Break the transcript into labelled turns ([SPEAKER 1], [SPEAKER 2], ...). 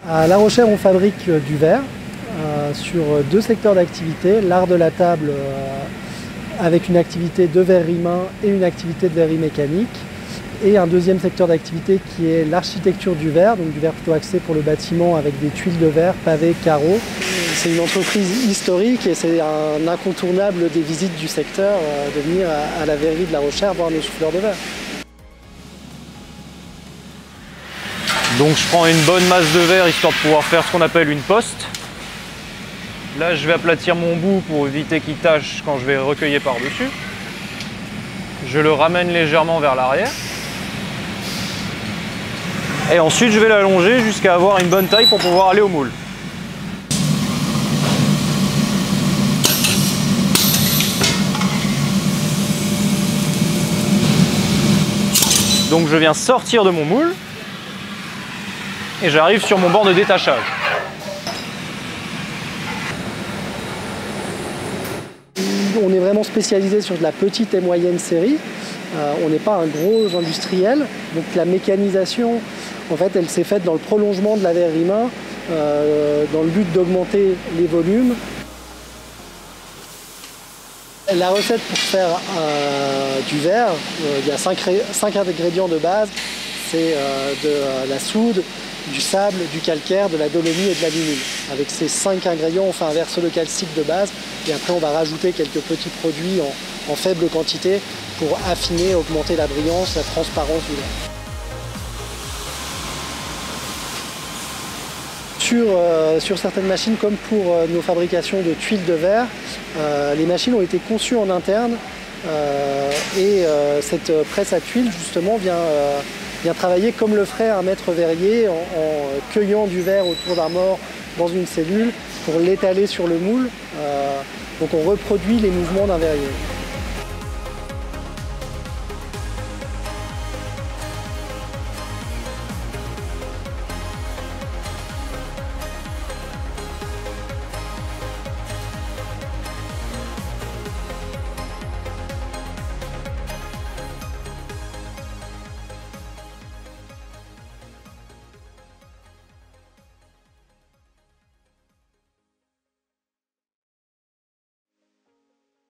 [SPEAKER 1] À La Rochère, on fabrique du verre sur deux secteurs d'activité, l'art de la table avec une activité de verrerie main et une activité de verrerie mécanique, et un deuxième secteur d'activité qui est l'architecture du verre, donc du verre plutôt axé pour le bâtiment avec des tuiles de verre, pavés, carreaux. C'est une entreprise historique et c'est un incontournable des visites du secteur de venir à la verrerie de La Rochère voir nos souffleurs de verre.
[SPEAKER 2] Donc je prends une bonne masse de verre histoire de pouvoir faire ce qu'on appelle une poste. Là je vais aplatir mon bout pour éviter qu'il tâche quand je vais recueillir par-dessus. Je le ramène légèrement vers l'arrière. Et ensuite je vais l'allonger jusqu'à avoir une bonne taille pour pouvoir aller au moule. Donc je viens sortir de mon moule et j'arrive sur mon bord de détachage.
[SPEAKER 1] On est vraiment spécialisé sur de la petite et moyenne série. On n'est pas un gros industriel, donc la mécanisation, en fait, elle s'est faite dans le prolongement de la verrerie main, dans le but d'augmenter les volumes. La recette pour faire du verre, il y a 5 ingrédients de base. C'est de la soude, du sable, du calcaire, de la dolomie et de l'alumine. Avec ces 5 ingrédients, on fait un verre solocalcique de base et après on va rajouter quelques petits produits en faible quantité pour affiner, augmenter la brillance, la transparence du verre. Sur certaines machines, comme pour nos fabrications de tuiles de verre, les machines ont été conçues en interne et cette presse à tuiles justement vient travailler comme le ferait un maître verrier en cueillant du verre autour d'un mort dans une cellule pour l'étaler sur le moule. Donc on reproduit les mouvements d'un verrier.